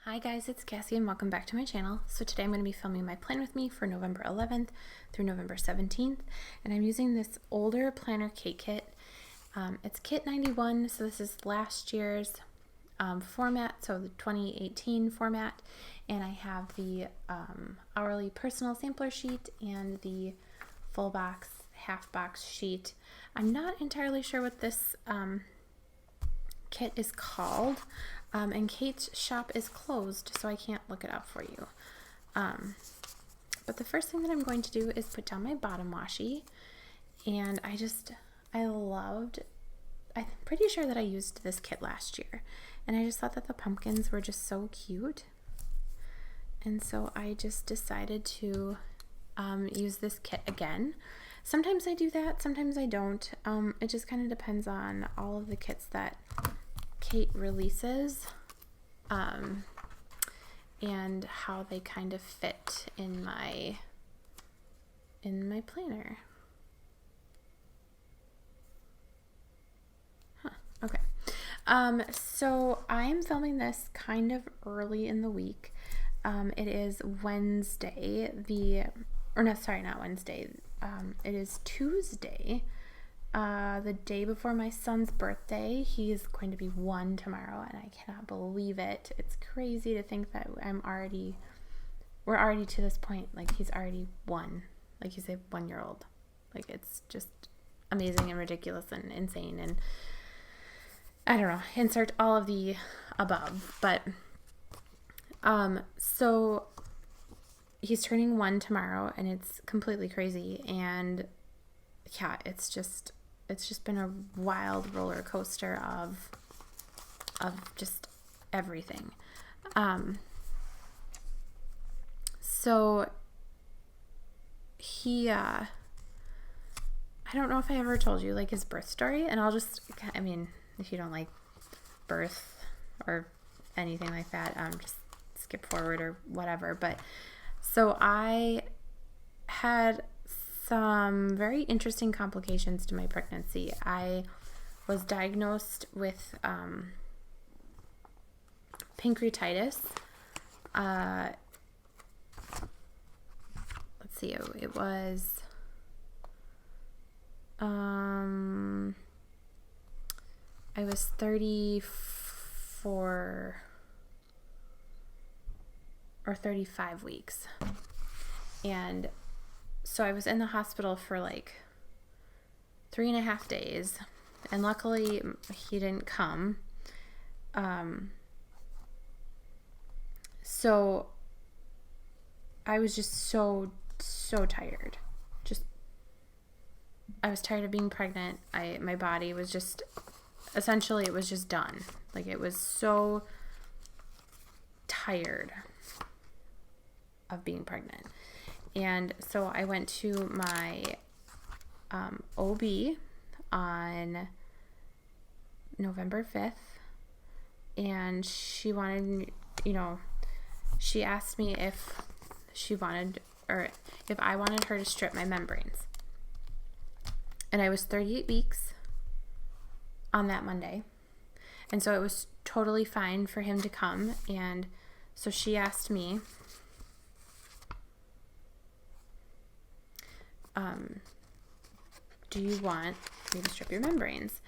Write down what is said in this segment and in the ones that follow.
Hi guys, it's Cassie and welcome back to my channel. So today I'm going to be filming my plan with me for November 11th through November 17th, and I'm using this older planner cake kit. It's kit 91, so this is last year's format, so the 2018 format, and I have the hourly personal sampler sheet and the full box, half box sheet. I'm not entirely sure what this kit is called, and Kate's shop is closed, so I can't look it up for you. But the first thing that I'm going to do is put down my bottom washi, and I'm pretty sure that I used this kit last year, and I just thought that the pumpkins were just so cute, and so I just decided to use this kit again. Sometimes I do that, sometimes I don't. It just kind of depends on all of the kits that Kate releases and how they kind of fit in my planner. Okay. So I'm filming this kind of early in the week. It is Wednesday, not Wednesday. It is Tuesday, the day before my son's birthday. He is going to be 1 tomorrow, and I cannot believe it. It's crazy to think that we're already to this point. Like, he's already 1. Like, he's a 1-year-old. Like, it's just amazing and ridiculous and insane, and I don't know, insert all of the above. But so he's turning 1 tomorrow, and it's completely crazy, and yeah, it's just been a wild roller coaster of just everything. So he I don't know if I ever told you like his birth story, and if you don't like birth or anything like that, just skip forward or whatever. But so I had some very interesting complications to my pregnancy. I was diagnosed with pancreatitis. Let's see, it was I was 34 or 35 weeks, and so I was in the hospital for like 3.5 days, and luckily he didn't come. So I was just so tired. I was tired of being pregnant. My body was just, essentially it was just done. Like, it was so tired of being pregnant. And so I went to my OB on November 5th, and she asked me if I wanted her to strip my membranes. And I was 38 weeks on that Monday, and so it was totally fine for him to come. And so she asked me, do you want me to strip your membranes?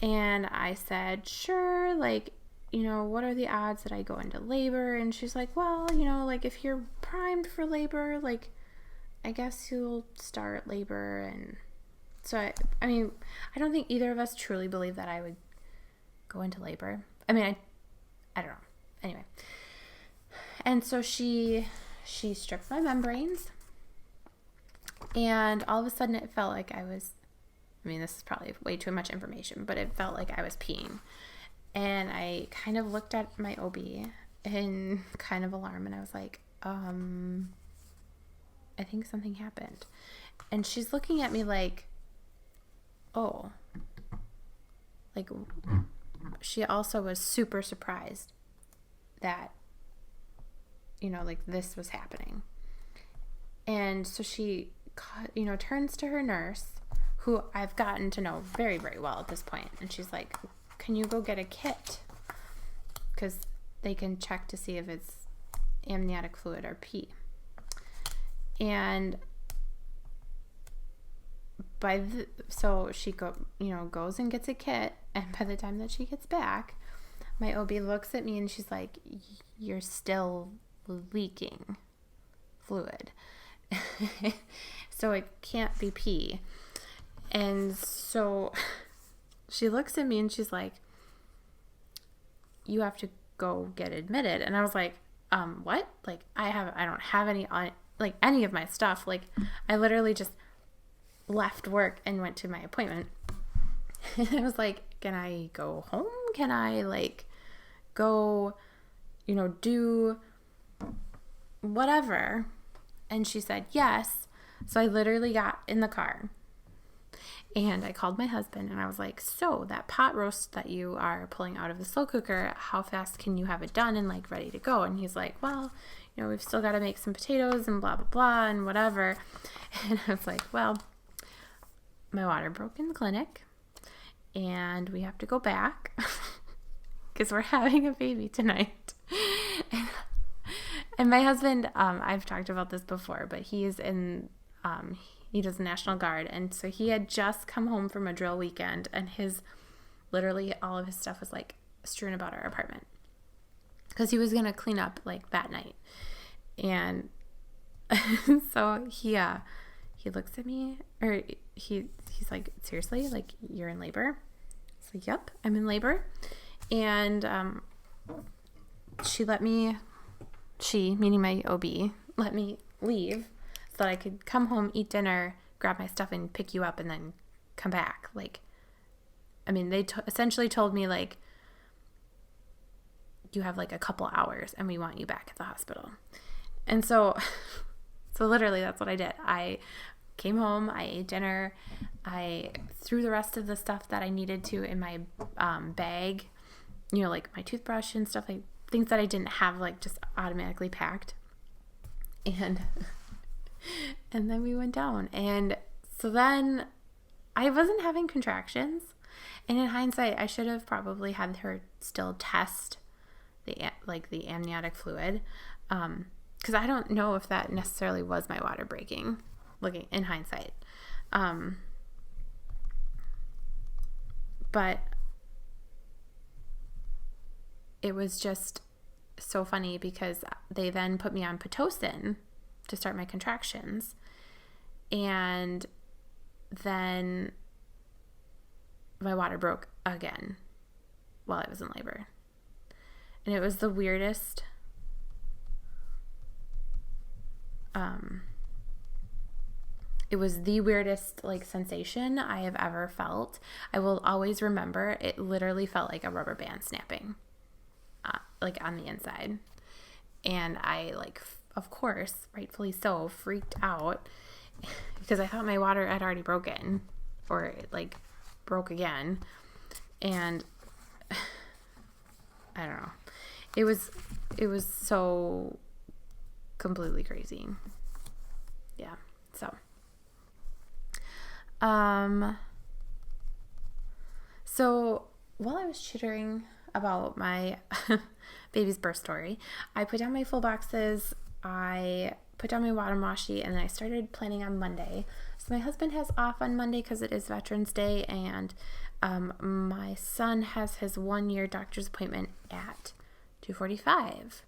And I said, sure, like, what are the odds that I go into labor? And she's like, well, like, if you're primed for labor, like, I guess you'll start labor. And so I don't think either of us truly believe that I would go into labor. I don't know. Anyway. And so she stripped my membranes, and all of a sudden it felt like this is probably way too much information, but it felt like I was peeing. And I kind of looked at my OB in kind of alarm, and I was like, I think something happened. And she's looking at me like, oh. Like, she also was super surprised that, like, this was happening. And so she, turns to her nurse, who I've gotten to know very, very well at this point. And she's like, can you go get a kit? Because they can check to see if it's amniotic fluid or pee. And so she goes and gets a kit, and by the time that she gets back, my OB looks at me and she's like, "You're still leaking fluid." So it can't be pee. And so she looks at me and she's like, "You have to go get admitted." And I was like, what? Like, I don't have any of my stuff. Like, I literally just left work and went to my appointment. And I was like, can I go home? Can I go, do whatever? And she said, yes. So I literally got in the car and I called my husband and I was like, so that pot roast that you are pulling out of the slow cooker, how fast can you have it done and ready to go? And he's like, well, we've still got to make some potatoes and blah, blah, blah, and whatever. And I was like, well, my water broke in the clinic and we have to go back because we're having a baby tonight. And my husband, I've talked about this before, but he does the National Guard. And so he had just come home from a drill weekend and literally all of his stuff was strewn about our apartment because he was going to clean up that night. And so he looks at me, or he's like, seriously, you're in labor? It's like, yep, I'm in labor. And she, meaning my OB, let me leave so that I could come home, eat dinner, grab my stuff, and pick you up, and then come back. They essentially told me, you have a couple hours, and we want you back at the hospital. And so literally that's what I did. I came home, I ate dinner, I threw the rest of the stuff that I needed to in my bag, my toothbrush and stuff, things that I didn't have just automatically packed. And then we went down. And so then I wasn't having contractions. And in hindsight, I should have probably had her still test the amniotic fluid. Because I don't know if that necessarily was my water breaking, looking in hindsight. But it was just so funny because they then put me on Pitocin to start my contractions. And then my water broke again while I was in labor. And it was the weirdest sensation I have ever felt. I will always remember it literally felt like a rubber band snapping on the inside. And I of course, rightfully so, freaked out because I thought my water had already broken, or it broke again. And I don't know. It was so completely crazy. Yeah. So while I was chittering about my baby's birth story, I put down my full boxes, I put down my Watamwashi, and then I started planning on Monday. So my husband has off on Monday because it is Veterans Day, and my son has his 1-year doctor's appointment at 2:45.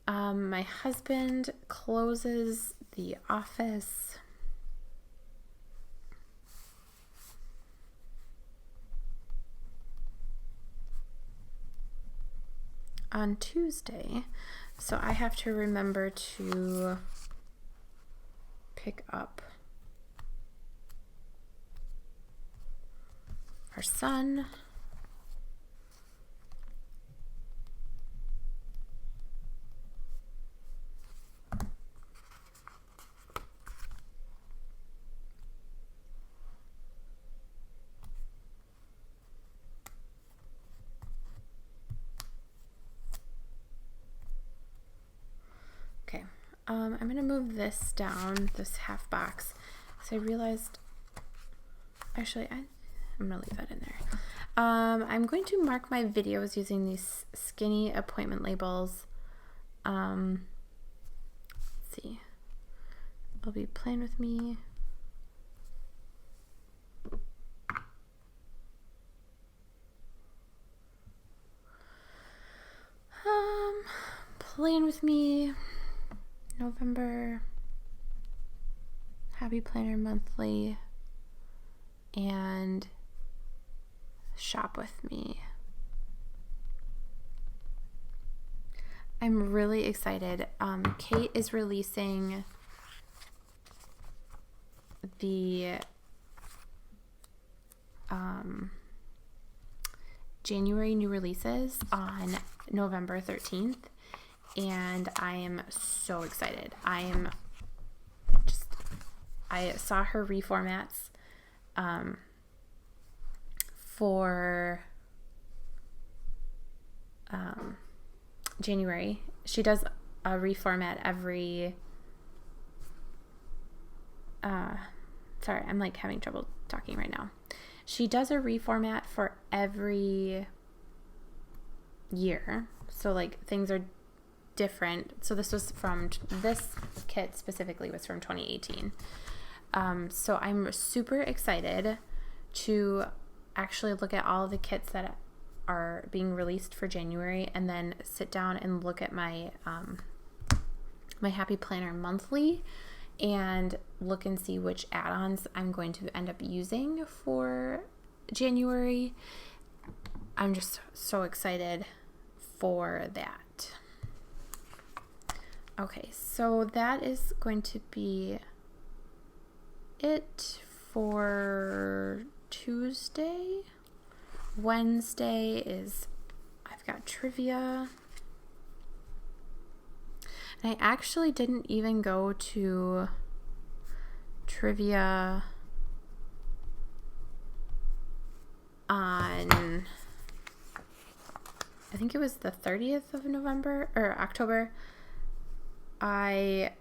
My husband closes the office on Tuesday, so I have to remember to pick up our son. Okay, I'm going to move this down, this half box, so I realized, actually, I'm going to leave that in there. I'm going to mark my videos using these skinny appointment labels. Let's see. I'll be playing with me. Playing with me. November. Happy Planner Monthly. And shop with me. I'm really excited. Kate is releasing the January new releases on November 13th, and I am so excited. I saw her reformats for January. She does a reformat every sorry, I'm like having trouble talking right now. She does a reformat for every year. So like things are different. So this kit specifically was from 2018. So I'm super excited to actually look at all of the kits that are being released for January, and then sit down and look at my my Happy Planner Monthly and look and see which add-ons I'm going to end up using for January. I'm just so excited for that. Okay, so that is going to be it for Tuesday. Wednesday is, I've got trivia. And I actually didn't even go to trivia on, I think it was the 30th of November or October. My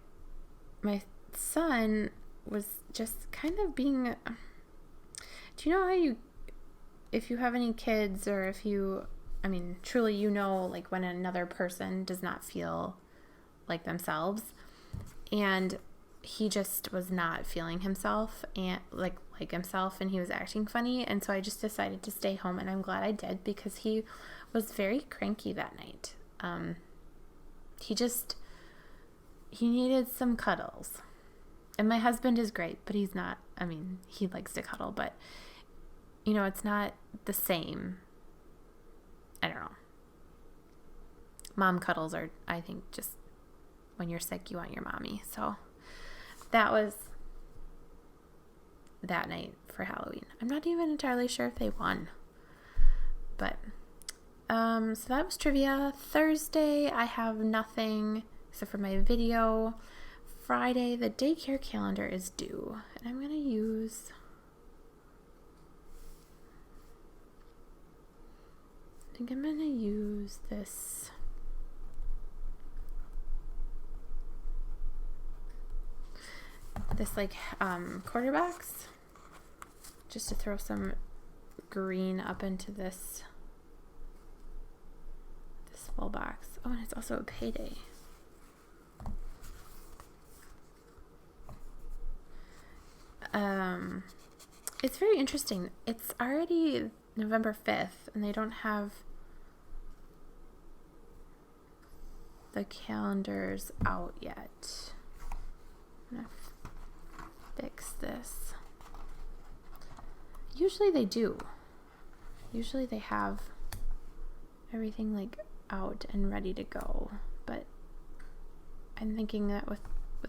son was just kind of being, do you know how if you have any kids, or if you, truly, like when another person does not feel like themselves, and he just was not feeling himself and like himself, and he was acting funny, and so I just decided to stay home, and I'm glad I did, because he was very cranky that night. He needed some cuddles, and my husband is great, but he's not, he likes to cuddle, but it's not the same. I don't know. Mom cuddles are, I think, just when you're sick, you want your mommy. So that was that night for Halloween. I'm not even entirely sure if they won. But, so that was trivia. Thursday, I have nothing except for my video. Friday, the daycare calendar is due. And I'm going to use... I think I'm going to use this like quarterbacks, just to throw some green up into this full box. Oh, and it's also a payday. It's very interesting. It's already November 5th, and they don't have the calendars out yet. I'm gonna fix this. Usually they do. Usually they have everything like out and ready to go, but I'm thinking that with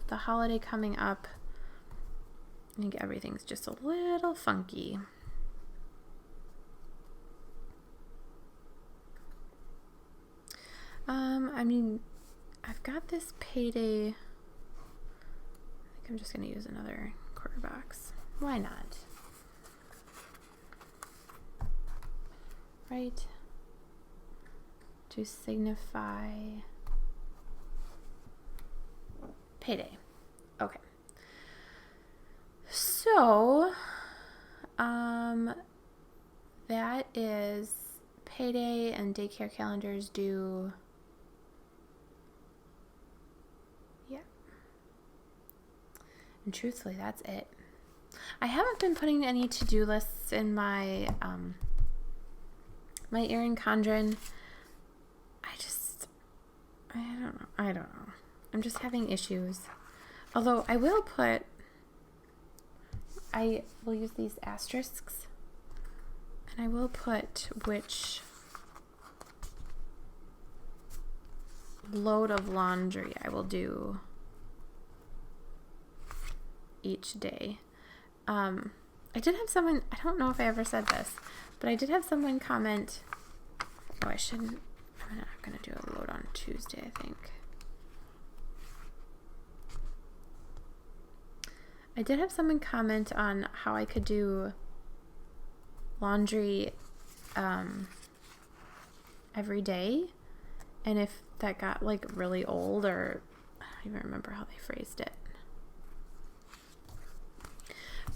the holiday coming up, I think everything's just a little funky. I've got this payday. I think I'm just going to use another quarter box. Why not? Right? To signify payday. Okay. So, that is payday and daycare calendars due. Yeah. And truthfully, that's it. I haven't been putting any to-do lists in my my Erin Condren. I don't know. I'm just having issues. Although I will use these asterisks, and I will put which load of laundry I will do each day. I did have someone, I don't know if I ever said this, but I did have someone comment, I'm not going to do a load on Tuesday, I think. I did have someone comment on how I could do laundry every day, and if that got like really old, or I don't even remember how they phrased it.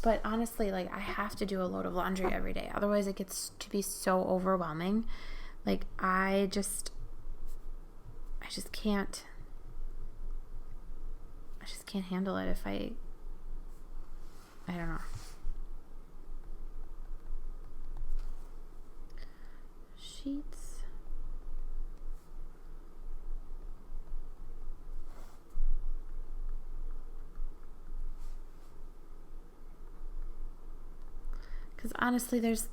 But honestly, like, I have to do a load of laundry every day. Otherwise, it gets to be so overwhelming. Like, I just can't handle it if I don't know. Sheets. Because honestly, there's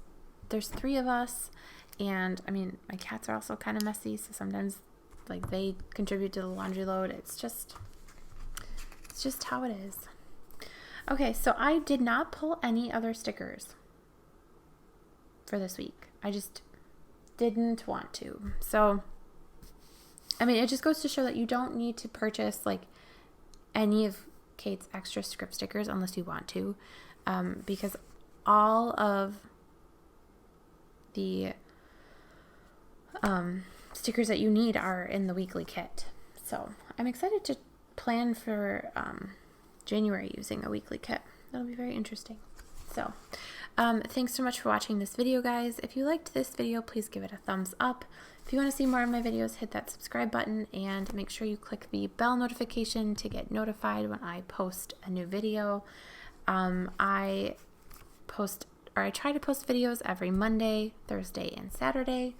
3 of us, and I mean, my cats are also kind of messy, so sometimes like they contribute to the laundry load. It's just how it is. Okay, so I did not pull any other stickers for this week. I just didn't want to. So, I mean, it just goes to show that you don't need to purchase like any of Kate's extra script stickers unless you want to, because all of the stickers that you need are in the weekly kit. So I'm excited to plan for January using a weekly kit. That'll be very interesting. So thanks so much for watching this video, guys. If you liked this video, please give it a thumbs up. If you want to see more of my videos, hit that subscribe button and make sure you click the bell notification to get notified when I post a new video. I try to post videos every Monday, Thursday, and Saturday.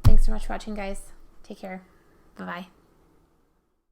Thanks so much for watching, guys. Take care. Bye-bye.